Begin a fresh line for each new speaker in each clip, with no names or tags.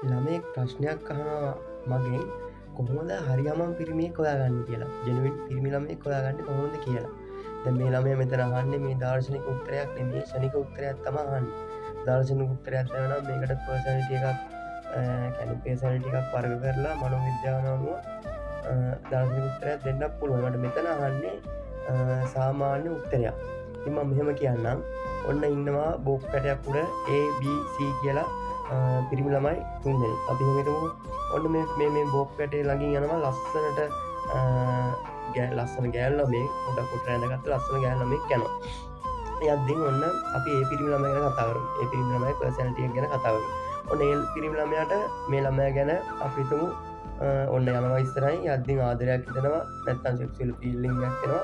ළමයෙක් ප්‍රශ්නයක් අහනවා මගෙන් කොහොමද හරියමං පිරිමියෙක් හොයාගන්නේ කියලා. ජෙනුවින් පිරිමි ළමයෙක් හොයාගන්නේ කොහොමද කියලා. දැන් මේ ළමයා මෙතන අහන්නේ මේ දාර්ශනික උත්තරයක් නෙමෙයි ශනික උත්තරයක් තමයි අහන්නේ. දාර්ශනික උත්තරයක් දෙනවා නම් මේකට පර්සනැලිටි එකක් කියන්නේ පර්සනැලිටි එකක් වර්ග කරලා මනෝවිද්‍යාව අනුව දාර්ශනික උත්තරයක් දෙන්නත් පුළුවන්. මට මෙතන අහන්නේ සාමාන්‍ය උත්තරයක්. ඉතින් මම මෙහෙම කියන්නම්. ඔන්න ඉන්නවා බෝක් පැටයක් උඩ A B C කියලා පිරිමි ළමයි 3 දෙනෙක්. අපි එහෙම හිතමුකෝ. ඔන්න මේ බෝක් පැටේ ළඟින් යනවා ලස්සනට ලස්සන ගෑනු ළමයෙක් පොඩක් කොට ඇඳගත්ත ලස්සන ගෑනු ළමයෙක් යනවා. යද්දී ඔන්න අපි ඒ පිරිමි ළමයා ගැන කතා කරමු. ඒ පිරිමි ළමයාගේ පර්සනැලිටි එක ගැන කතා කරමු. ඔන්න ඒ පිරිමි ළමයාට මේ ළමයා ගැන අපි හිතමු ඔන්න යනවා ඉස්සරහින් යද්දී ආදරයක් හිතෙනවා නැත්නම් සෙක්ෂුවල් ෆීලිං එකක් එනවා.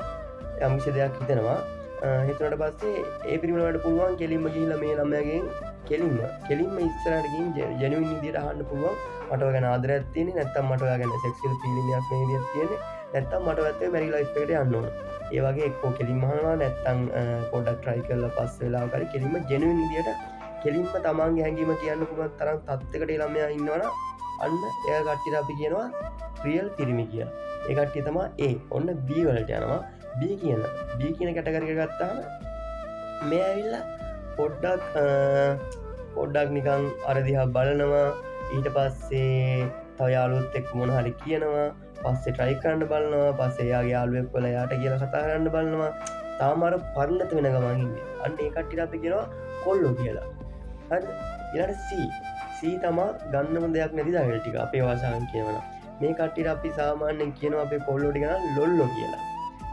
යම් කිසි දෙයක් හිතෙනවා. හිතුනට පස්සේ ඒ පිරිමි ළමයාට පුළුවන් කෙලින්ම ගිහිල්ලා මේ ළමයාගෙන් කෙලින්ම ඉස්සරහට ගිහින් ජෙනුයින් විදියට අහන්න පුළුවන් මට ඔය ගැන ආදරයක් තියෙන්නේ නැත්නම් මට ඔය ගැන සෙක්ෂුවල් ෆීලිං එකක් මේ විදියට තියෙන්නේ නැත්නම් මට ඔයත් මැරි ලයිෆ් එකට යන්න ඕන. ඒ වගේ එක්කෝ කෙලින්ම අහනවා නැත්නම් පොඩ්ඩක් try කරලා පස්සේ වෙලාවක හරි කෙලින්ම ජෙනුයින් විදියට කෙලින්ම තමන්ගේ හැඟීම කියන්න පුළුවන් තරම් තත්යකට ඒ ළමයා ඉන්නවනම් අන්න එයා කට්ටියට අපි කියනවා රියල් පිරිමි කියලා. ඒ කට්ටිය තමයි A. ඔන්න B වලට යනවා. B කියන කැටගරි එක ගත්තාම මේ ඇවිල්ලා පොඩ්ඩක් නිකං අර දිහා බලනවා ඊට පස්සේ තව යාළුවොත් එක්ක මොන හරි කියනවා පස්සේ try කරන්න බලනවා පස්සේ එයාගේ යාළුවෙක් වල එයාට කියලා කතා කරන්න බලනවා තාම අර පරිණත වෙන ගමන් ඉන්නේ අන්න ඒ කට්ටියට අපි කියනවා කොල්ලෝ කියලා හරිද ඊළඟට C තමයි ගන්නම දෙයක් නැති දහල් ටික අපේ භාෂාවෙන් කියනවා මේ කට්ටියට අපි සාමාන්‍යයෙන් කියනවා අපේ කොල්ලෝ ටික නම් ලොල්ලෝ කියලා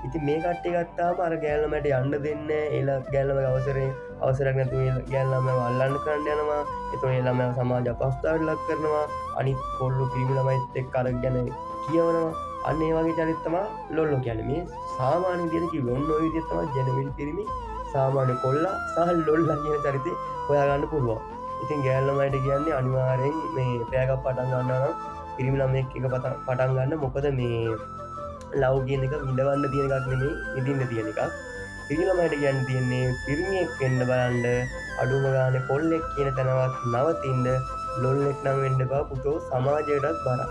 ඉතින් මේ කට්ටිය ගත්තාම අර ගෑනු ළමයට යන්න දෙන්නේ ඒ ගෑනු ළමගේ අවසරයක් නැතුව ගෑනු ළමයව අල්ලන්න කරන්න යනවා එතකොට ඒ ළමයා සමාජ අපහසුතාවයට ලක් කරනවා අනිත් කොල්ලෝ පිරිමි ළමයිත් එක්ක අර ගැන කියවනවා අන්න ඒ වගේ චරිත තමයි ලොල්ලෝ කියන්නේ මේ සාමාන්‍ය විදිහට කිව්වොත් ඔන්න ඔය විදිහට තමයි ජෙනුවින් පිරිමි සාමාන්‍ය කොල්ලා සහ ලොල්ලා කියන චරිතේ හොයාගන්න පුළුවන් ඉතින් ගෑනු ළමයිට කියන්නේ අනිවාර්යෙන් මේ පෑගක් පටන් ගන්නවා නම් පිරිමි ළමයෙක් එක පටන් ගන්න මොකද මේ ලව් කියන එක විඳවන්න තියෙන එකක් නෙමෙයි විඳින්න තියෙන එකක්. පිරිමි ළමයට කියන්න තියෙන්නේ පිරිමියෙක් වෙන්න බලන්න අඩුම ගානේ කොල්ලෙක් කියන තැනවත් නවතින්න ලොල්ලෙක් නම් වෙන්න එපා පුතෝ සමාජයටත් බරක්.